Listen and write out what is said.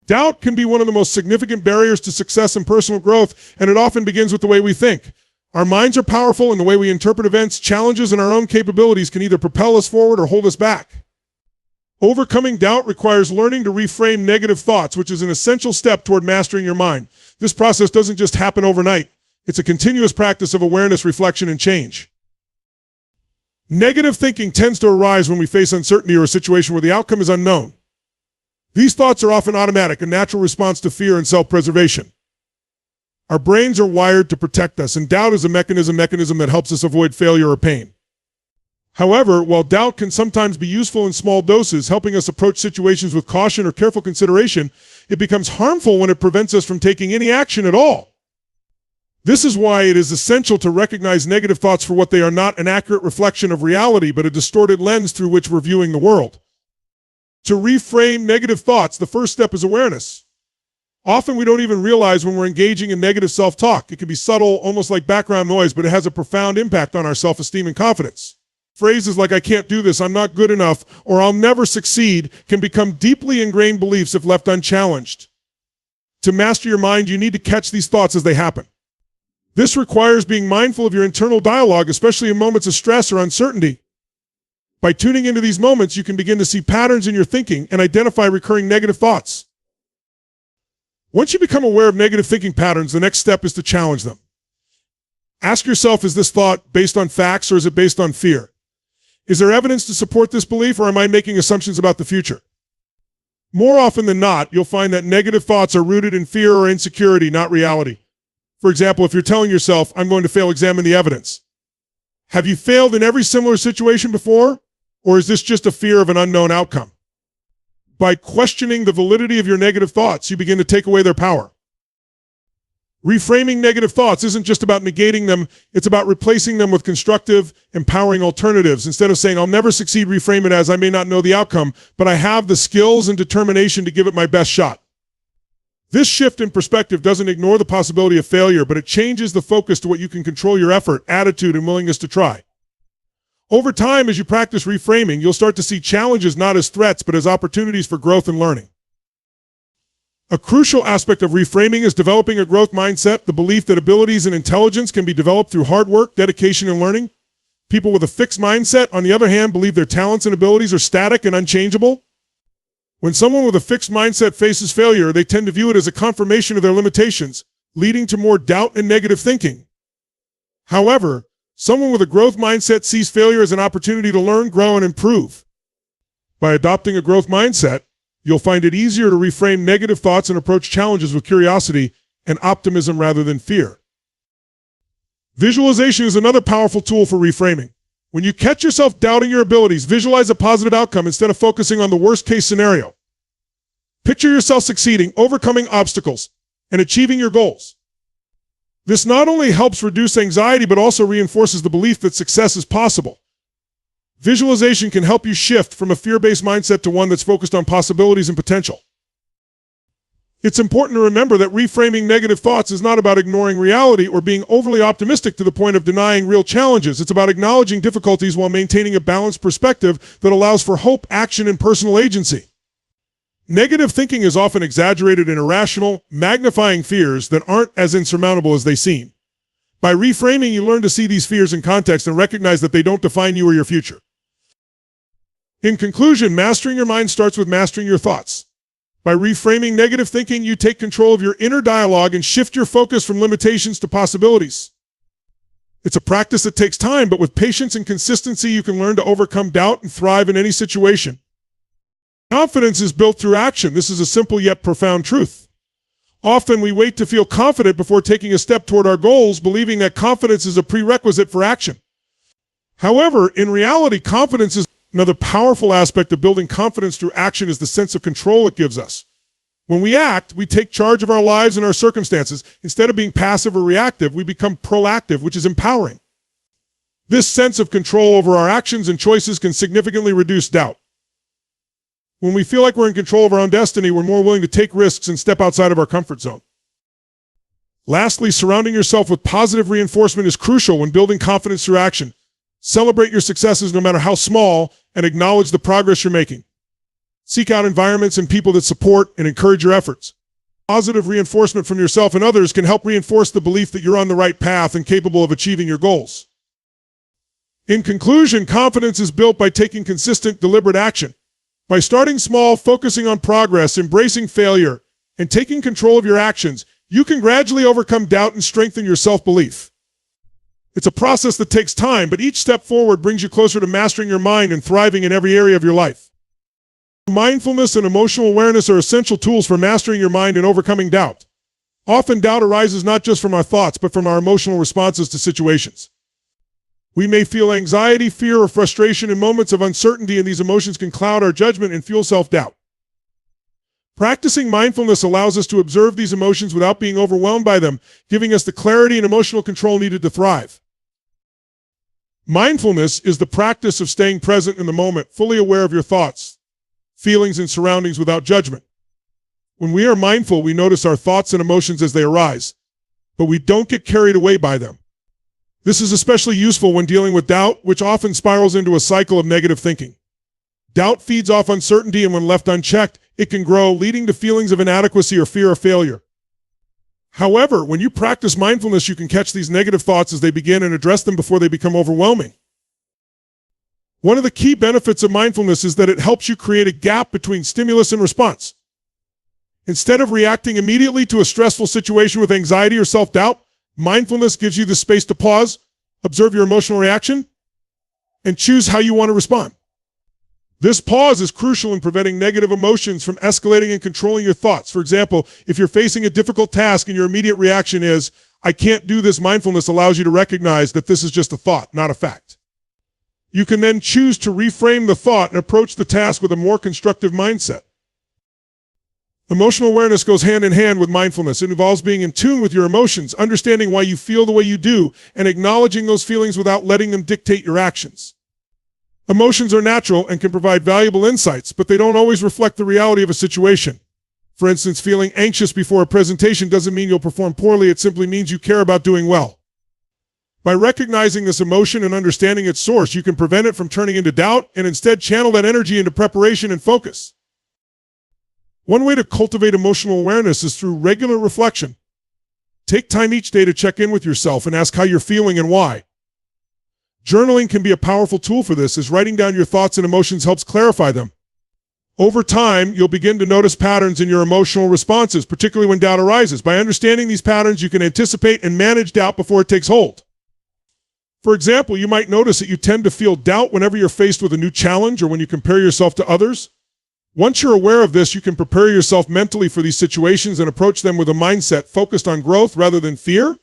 Doubt can be one of the most significant barriers to success and personal growth, and it often begins with the way we think. Our minds are powerful, and the way we interpret events, challenges, and our own capabilities can either propel us forward or hold us back. Overcoming doubt requires learning to reframe negative thoughts, which is an essential step toward mastering your mind. This process doesn't just happen overnight. It's a continuous practice of awareness, reflection, and change. Negative thinking tends to arise when we face uncertainty or a situation where the outcome is unknown. These thoughts are often automatic, a natural response to fear and self-preservation. Our brains are wired to protect us, and doubt is a mechanism that helps us avoid failure or pain. However, while doubt can sometimes be useful in small doses, helping us approach situations with caution or careful consideration, it becomes harmful when it prevents us from taking any action at all. This is why it is essential to recognize negative thoughts for what they are: not an accurate reflection of reality, but a distorted lens through which we're viewing the world. To reframe negative thoughts, the first step is awareness. Often we don't even realize when we're engaging in negative self-talk. It can be subtle, almost like background noise, but it has a profound impact on our self-esteem and confidence. Phrases like "I can't do this," "I'm not good enough," or "I'll never succeed" can become deeply ingrained beliefs if left unchallenged. To master your mind, you need to catch these thoughts as they happen. This requires being mindful of your internal dialogue, especially in moments of stress or uncertainty. By tuning into these moments, you can begin to see patterns in your thinking and identify recurring negative thoughts. Once you become aware of negative thinking patterns, the next step is to challenge them. Ask yourself, is this thought based on facts or is it based on fear? Is there evidence to support this belief, or am I making assumptions about the future? More often than not, you'll find that negative thoughts are rooted in fear or insecurity, not reality. For example, if you're telling yourself, "I'm going to fail, examine the evidence." Have you failed in every similar situation before? Or is this just a fear of an unknown outcome? By questioning the validity of your negative thoughts, you begin to take away their power. Reframing negative thoughts isn't just about negating them, it's about replacing them with constructive, empowering alternatives. Instead of saying, "I'll never succeed," reframe it as, "I may not know the outcome, but I have the skills and determination to give it my best shot." This shift in perspective doesn't ignore the possibility of failure, but it changes the focus to what you can control: your effort, attitude, and willingness to try. Over time, as you practice reframing, you'll start to see challenges not as threats, but as opportunities for growth and learning. A crucial aspect of reframing is developing a growth mindset, the belief that abilities and intelligence can be developed through hard work, dedication, and learning. People with a fixed mindset, on the other hand, believe their talents and abilities are static and unchangeable. When someone with a fixed mindset faces failure, they tend to view it as a confirmation of their limitations, leading to more doubt and negative thinking. However, someone with a growth mindset sees failure as an opportunity to learn, grow, and improve. By adopting a growth mindset, you'll find it easier to reframe negative thoughts and approach challenges with curiosity and optimism rather than fear. Visualization is another powerful tool for reframing. When you catch yourself doubting your abilities, visualize a positive outcome instead of focusing on the worst-case scenario. Picture yourself succeeding, overcoming obstacles, and achieving your goals. This not only helps reduce anxiety, but also reinforces the belief that success is possible. Visualization can help you shift from a fear-based mindset to one that's focused on possibilities and potential. It's important to remember that reframing negative thoughts is not about ignoring reality or being overly optimistic to the point of denying real challenges. It's about acknowledging difficulties while maintaining a balanced perspective that allows for hope, action, and personal agency. Negative thinking is often exaggerated and irrational, magnifying fears that aren't as insurmountable as they seem. By reframing, you learn to see these fears in context and recognize that they don't define you or your future. In conclusion, mastering your mind starts with mastering your thoughts. By reframing negative thinking, you take control of your inner dialogue and shift your focus from limitations to possibilities. It's a practice that takes time, but with patience and consistency, you can learn to overcome doubt and thrive in any situation. Confidence is built through action. This is a simple yet profound truth. Often we wait to feel confident before taking a step toward our goals, believing that confidence is a prerequisite for action. However, in reality, confidence is another powerful aspect of building confidence through action is the sense of control it gives us. When we act, we take charge of our lives and our circumstances. Instead of being passive or reactive, we become proactive, which is empowering. This sense of control over our actions and choices can significantly reduce doubt. When we feel like we're in control of our own destiny, we're more willing to take risks and step outside of our comfort zone. Lastly, surrounding yourself with positive reinforcement is crucial when building confidence through action. Celebrate your successes no matter how small and acknowledge the progress you're making. Seek out environments and people that support and encourage your efforts. Positive reinforcement from yourself and others can help reinforce the belief that you're on the right path and capable of achieving your goals. In conclusion, confidence is built by taking consistent, deliberate action. By starting small, focusing on progress, embracing failure, and taking control of your actions, you can gradually overcome doubt and strengthen your self-belief. It's a process that takes time, but each step forward brings you closer to mastering your mind and thriving in every area of your life. Mindfulness and emotional awareness are essential tools for mastering your mind and overcoming doubt. Often doubt arises not just from our thoughts, but from our emotional responses to situations. We may feel anxiety, fear, or frustration in moments of uncertainty, and these emotions can cloud our judgment and fuel self-doubt. Practicing mindfulness allows us to observe these emotions without being overwhelmed by them, giving us the clarity and emotional control needed to thrive. Mindfulness is the practice of staying present in the moment, fully aware of your thoughts, feelings, and surroundings without judgment. When we are mindful, we notice our thoughts and emotions as they arise, but we don't get carried away by them. This is especially useful when dealing with doubt, which often spirals into a cycle of negative thinking. Doubt feeds off uncertainty, and when left unchecked, it can grow, leading to feelings of inadequacy or fear of failure. However, when you practice mindfulness, you can catch these negative thoughts as they begin and address them before they become overwhelming. One of the key benefits of mindfulness is that it helps you create a gap between stimulus and response. Instead of reacting immediately to a stressful situation with anxiety or self-doubt, mindfulness gives you the space to pause, observe your emotional reaction, and choose how you want to respond. This pause is crucial in preventing negative emotions from escalating and controlling your thoughts. For example, if you're facing a difficult task and your immediate reaction is, "I can't do this," mindfulness allows you to recognize that this is just a thought, not a fact. You can then choose to reframe the thought and approach the task with a more constructive mindset. Emotional awareness goes hand in hand with mindfulness. It involves being in tune with your emotions, understanding why you feel the way you do, and acknowledging those feelings without letting them dictate your actions. Emotions are natural and can provide valuable insights, but they don't always reflect the reality of a situation. For instance, feeling anxious before a presentation doesn't mean you'll perform poorly. It simply means you care about doing well. By recognizing this emotion and understanding its source, you can prevent it from turning into doubt and instead channel that energy into preparation and focus. One way to cultivate emotional awareness is through regular reflection. Take time each day to check in with yourself and ask how you're feeling and why. Journaling can be a powerful tool for this, as writing down your thoughts and emotions helps clarify them. Over time, you'll begin to notice patterns in your emotional responses, particularly when doubt arises. By understanding these patterns, you can anticipate and manage doubt before it takes hold. For example, you might notice that you tend to feel doubt whenever you're faced with a new challenge or when you compare yourself to others. Once you're aware of this, you can prepare yourself mentally for these situations and approach them with a mindset focused on growth rather than fear.